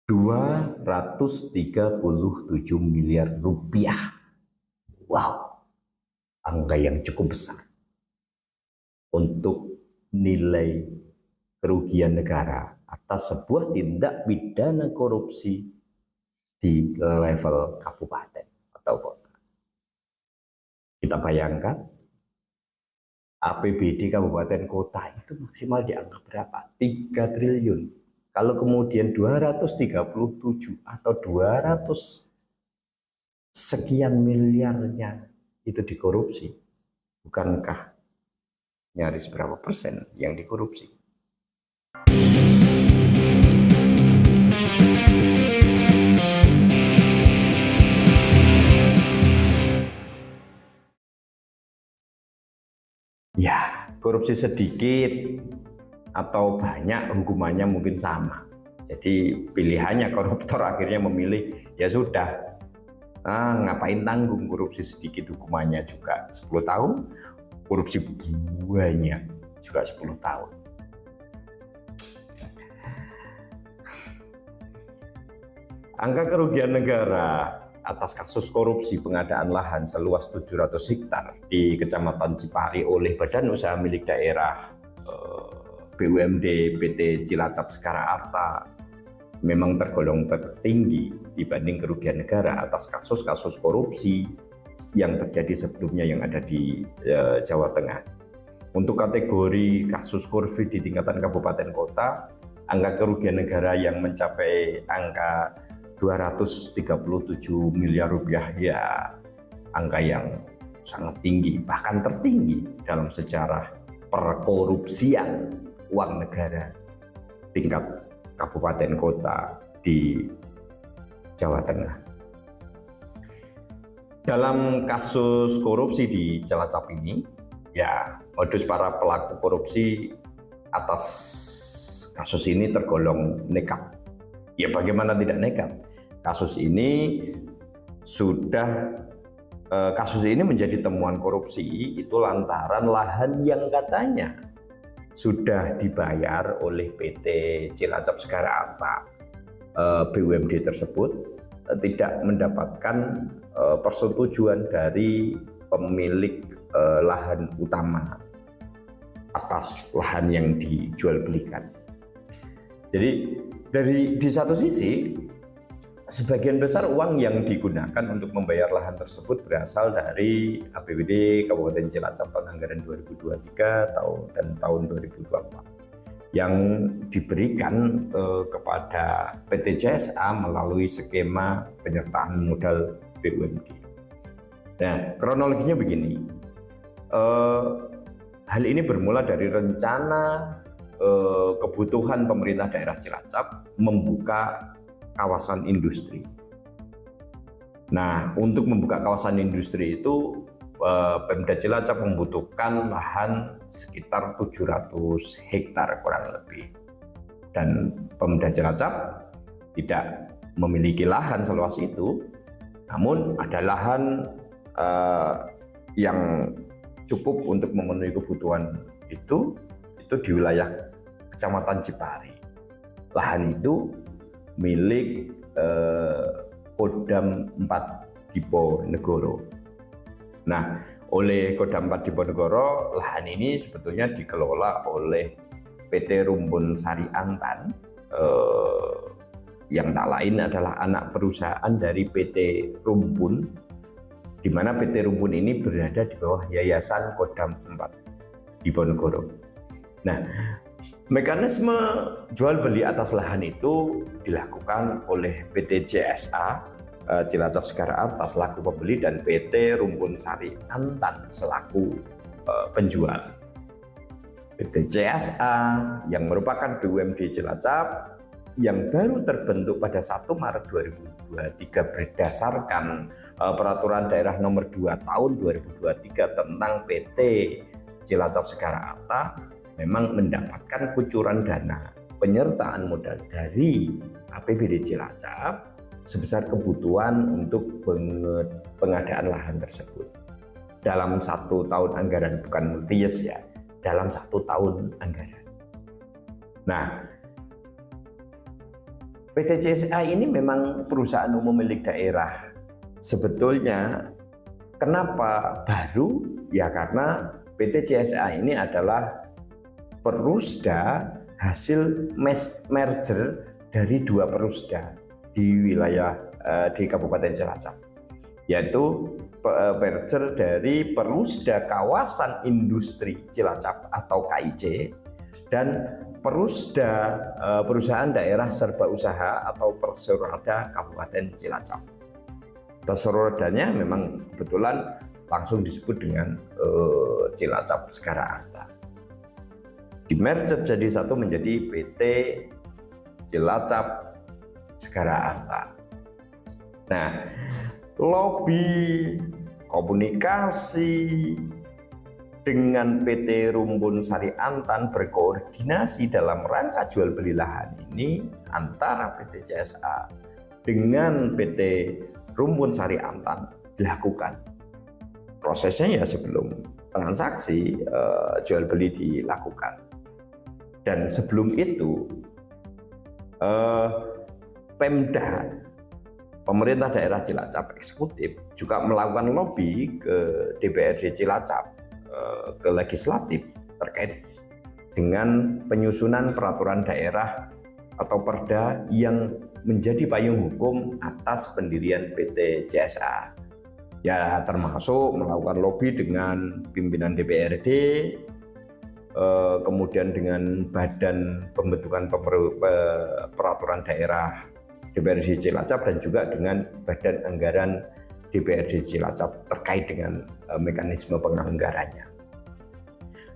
237 miliar rupiah. Wow, angka yang cukup besar untuk nilai kerugian negara atas sebuah tindak pidana korupsi di level kabupaten atau kota. Kita bayangkan APBD kabupaten kota itu maksimal di angka berapa? 3 triliun. Kalau kemudian 237 atau 200 sekian miliarnya itu dikorupsi, bukankah nyaris berapa persen yang dikorupsi? Ya, korupsi sedikit atau banyak hukumannya mungkin sama. Jadi pilihannya koruptor akhirnya memilih, ya sudah, ngapain tanggung, korupsi sedikit hukumannya juga 10 tahun, korupsi banyak juga 10 tahun. Angka kerugian negara atas kasus korupsi pengadaan lahan seluas 700 hektar di Kecamatan Cipari oleh Badan Usaha Milik Daerah BUMD PT Cilacap Sekara Arta memang tergolong tertinggi dibanding kerugian negara atas kasus-kasus korupsi yang terjadi sebelumnya yang ada di Jawa Tengah. Untuk kategori kasus korupsi di tingkatan kabupaten kota, angka kerugian negara yang mencapai angka 237 miliar rupiah, ya angka yang sangat tinggi, bahkan tertinggi dalam sejarah perkorupsian uang negara tingkat kabupaten kota di Jawa Tengah. Dalam kasus korupsi di Cilacap ini, ya modus para pelaku korupsi atas kasus ini tergolong nekat. Ya bagaimana tidak nekat? Kasus ini menjadi temuan korupsi itu lantaran lahan yang katanya sudah dibayar oleh PT Cilacap Sekara Arta BUMD tersebut tidak mendapatkan persetujuan dari pemilik lahan utama atas lahan yang dijual belikan. Jadi di satu sisi, sebagian besar uang yang digunakan untuk membayar lahan tersebut berasal dari APBD Kabupaten Cilacap tahun anggaran 2023 dan tahun 2024 yang diberikan kepada PT CSA melalui skema penyertaan modal BUMD. Nah, kronologinya begini. Hal ini bermula dari rencana kebutuhan pemerintah daerah Cilacap membuka kawasan industri. Nah, untuk membuka kawasan industri itu Pemda Cilacap membutuhkan lahan sekitar 700 hektar kurang lebih. Dan Pemda Cilacap tidak memiliki lahan seluas itu, namun ada lahan yang cukup untuk memenuhi kebutuhan itu di wilayah Kecamatan Cipari. Lahan itu milik Kodam 4 Diponegoro. Nah, oleh Kodam 4 Diponegoro, lahan ini sebetulnya dikelola oleh PT Rumpun Sari Antan, yang tak lain adalah anak perusahaan dari PT Rumpun, di mana PT Rumpun ini berada di bawah Yayasan Kodam 4 Diponegoro. Nah, mekanisme jual beli atas lahan itu dilakukan oleh PT CSA Cilacap Sekara Arta selaku pembeli dan PT Rumpun Sari Antan selaku penjual. PT CSA yang merupakan BUMD Cilacap yang baru terbentuk pada 1 Maret 2023 berdasarkan Peraturan Daerah Nomor 2 Tahun 2023 tentang PT Cilacap Sekara Arta memang mendapatkan kucuran dana penyertaan modal dari APBD Cilacap sebesar kebutuhan untuk pengadaan lahan tersebut dalam 1 tahun anggaran, bukan multi-years ya, dalam 1 tahun anggaran. Nah, PT CSA ini memang perusahaan umum milik daerah. Sebetulnya kenapa baru? Ya karena PT CSA ini adalah perusda hasil merger dari dua perusda di wilayah di Kabupaten Cilacap, yaitu merger dari Perusda Kawasan Industri Cilacap atau KIC dan Perusda Perusahaan Daerah Serba Usaha atau Perseroda Kabupaten Cilacap. Perserodanya memang kebetulan langsung disebut dengan Cilacap Segara Arta. Di merger jadi satu menjadi PT Cilacap Segara Arta. Nah, lobby komunikasi dengan PT Rumbun Sari Antan berkoordinasi dalam rangka jual beli lahan ini antara PT CSA dengan PT Rumbun Sari Antan dilakukan. Prosesnya ya sebelum transaksi jual beli dilakukan. Dan sebelum itu Pemda, pemerintah daerah Cilacap eksekutif juga melakukan lobby ke DPRD Cilacap, ke legislatif terkait dengan penyusunan peraturan daerah atau perda yang menjadi payung hukum atas pendirian PT CSA. Ya termasuk melakukan lobby dengan pimpinan DPRD, kemudian dengan badan pembentukan peraturan daerah DPRD Cilacap dan juga dengan badan anggaran DPRD Cilacap terkait dengan mekanisme penganggarannya.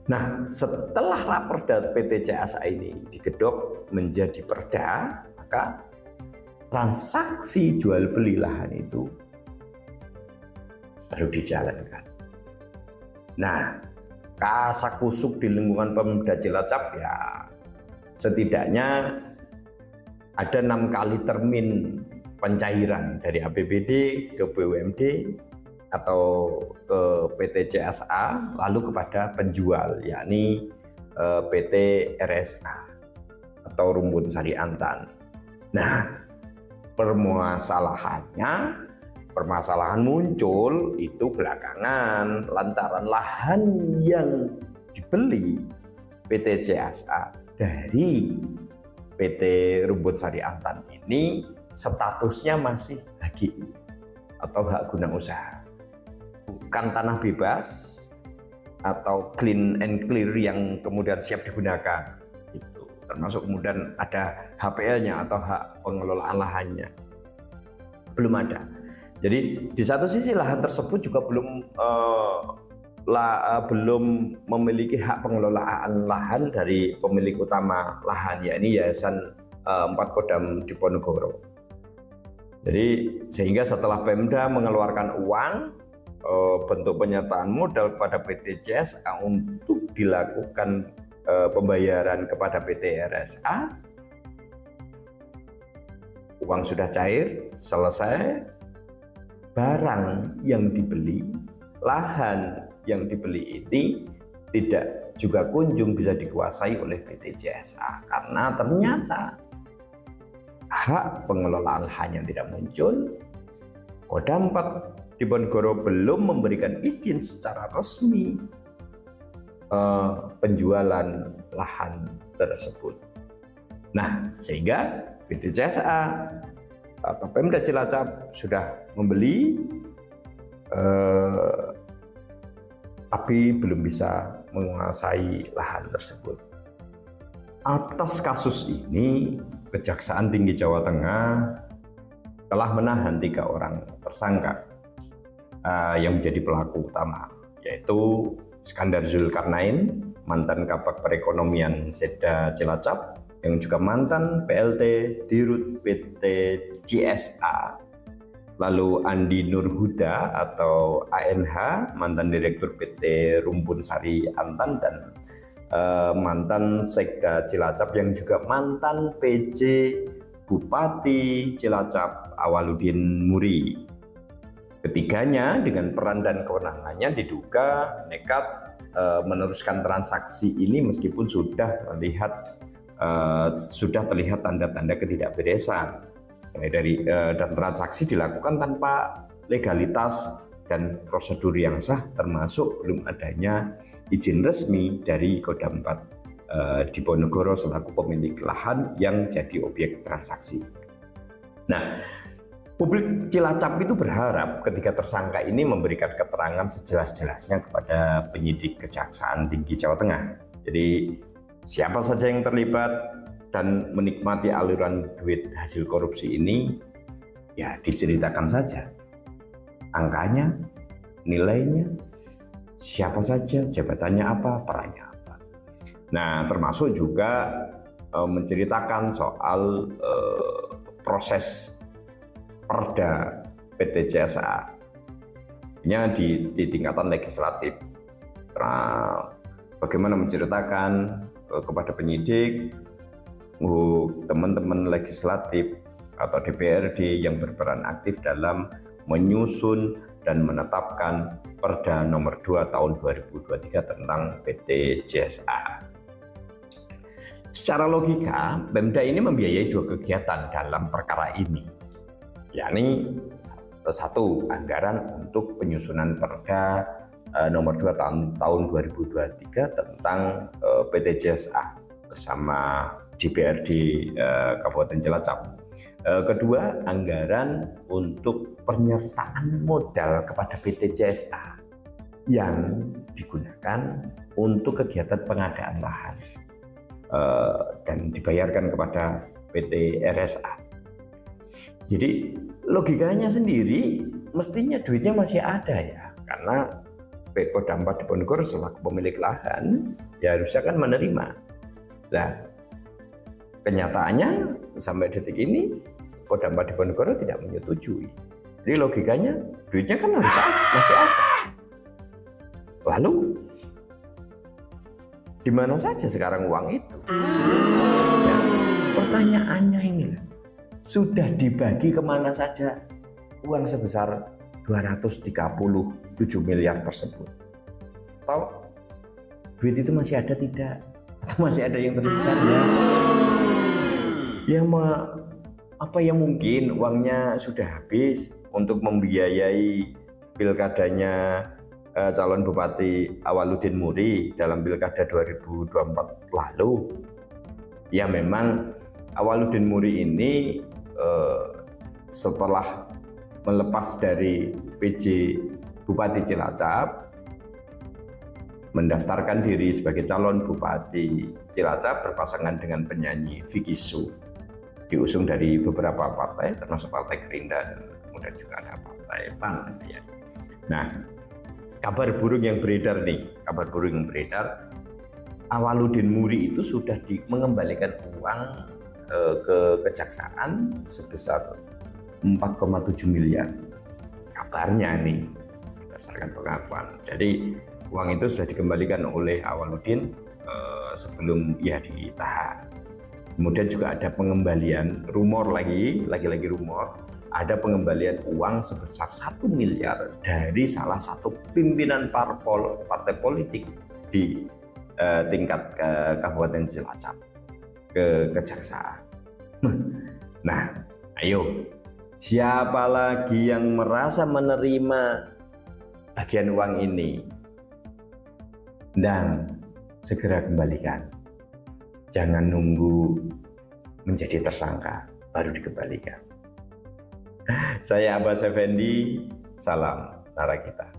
Nah, setelah raperda PT CSA ini digedok menjadi perda, maka transaksi jual beli lahan itu baru dijalankan. Nah, kasakusuk di lingkungan Pemda Cilacap ya setidaknya ada 6 kali termin pencairan dari APBD ke BUMD atau ke PT CSA lalu kepada penjual yakni PT RSA atau Rumbun Sari Antan. Nah, permasalahan muncul itu belakangan lantaran lahan yang dibeli PT CSA dari PT Rumbun Sari Antan ini statusnya masih HGI atau hak guna usaha, bukan tanah bebas atau clean and clear yang kemudian siap digunakan. Itu termasuk kemudian ada HPL-nya atau hak pengelolaan lahannya belum ada. Jadi di satu sisi lahan tersebut juga belum memiliki hak pengelolaan lahan dari pemilik utama lahan, yakni Yayasan 4 Kodam Diponegoro. Jadi sehingga setelah Pemda mengeluarkan uang bentuk penyertaan modal kepada PT CSA untuk dilakukan pembayaran kepada PT RSA, uang sudah cair, selesai. Barang yang dibeli, lahan yang dibeli ini tidak juga kunjung bisa dikuasai oleh PT CSA karena ternyata hak pengelolaan lahan yang tidak muncul. Kodam 4 Diponegoro belum memberikan izin secara resmi penjualan lahan tersebut. Nah, sehingga PT CSA atau Pemda Cilacap sudah membeli tapi belum bisa menguasai lahan tersebut. Atas kasus ini, Kejaksaan Tinggi Jawa Tengah telah menahan 3 orang tersangka yang menjadi pelaku utama, yaitu Iskandar Zulkarnain, mantan Kabag Perekonomian Seda Cilacap, yang juga mantan PLT Dirut PT CSA, lalu Andi Nurhuda atau ANH, mantan Direktur PT Rumbun Sari Antan dan mantan Sekda Cilacap yang juga mantan PJ Bupati Cilacap Awaludin Muri. Ketiganya dengan peran dan kewenangannya diduga nekat meneruskan transaksi ini meskipun sudah melihat sudah terlihat tanda-tanda ketidakberesan, mulai dari dan transaksi dilakukan tanpa legalitas dan prosedur yang sah, termasuk belum adanya izin resmi dari Kodam 4 Diponegoro selaku pemilik lahan yang jadi objek transaksi. Nah, publik Cilacap itu berharap ketika tersangka ini memberikan keterangan sejelas-jelasnya kepada penyidik Kejaksaan Tinggi Jawa Tengah. Jadi siapa saja yang terlibat dan menikmati aliran duit hasil korupsi ini, ya diceritakan saja. Angkanya, nilainya, siapa saja, jabatannya apa, perannya apa. Nah, termasuk juga menceritakan soal proses Perda PT CSA di tingkatan legislatif. Nah, bagaimana menceritakan kepada penyidik, teman-teman legislatif atau DPRD yang berperan aktif dalam menyusun dan menetapkan Perda nomor 2 tahun 2023 tentang PT CSA. Secara logika, Pemda ini membiayai 2 kegiatan dalam perkara ini, yakni satu, anggaran untuk penyusunan Perda nomor 2 tahun 2023 tentang PT CSA bersama DPRD Kabupaten Cilacap. Kedua, anggaran untuk penyertaan modal kepada PT CSA yang digunakan untuk kegiatan pengadaan lahan dan dibayarkan kepada PT RSA. Jadi logikanya sendiri mestinya duitnya masih ada ya, karena Kodam 4 Diponegoro selaku pemilik lahan ya harusnya kan menerima. Nah, kenyataannya sampai detik ini Kodam 4 Diponegoro tidak menyetujui. Jadi logikanya duitnya kan harus masih ada. Lalu di mana saja sekarang uang itu? Ya, pertanyaannya ini sudah dibagi kemana saja uang sebesar 237 miliar tersebut? Atau duit itu masih ada tidak? Atau masih ada yang tersisa? Ya apa yang mungkin uangnya sudah habis untuk membiayai pilkadanya calon Bupati Awaludin Muri dalam pilkada 2024 lalu. Ya memang Awaludin Muri ini setelah melepas dari PJ Bupati Cilacap, mendaftarkan diri sebagai calon Bupati Cilacap berpasangan dengan penyanyi Vicky Su, diusung dari beberapa partai termasuk Partai Gerindra dan kemudian juga ada Partai PAN ya. Nah, kabar burung yang beredar, Awaludin Muri itu sudah mengembalikan uang ke kejaksaan sebesar 4,7 miliar. Kabarnya nih, berdasarkan pengakuan. Jadi uang itu sudah dikembalikan oleh Awaludin sebelum ia ditahan. Kemudian juga ada pengembalian, rumor lagi rumor, ada pengembalian uang sebesar 1 miliar dari salah satu pimpinan partai politik di tingkat Kabupaten Cilacap ke kejaksaan. Nah, ayo, siapa lagi yang merasa menerima bagian uang ini? Dan segera kembalikan. Jangan nunggu menjadi tersangka baru dikembalikan. Saya Abbas Effendi, salam Naragita.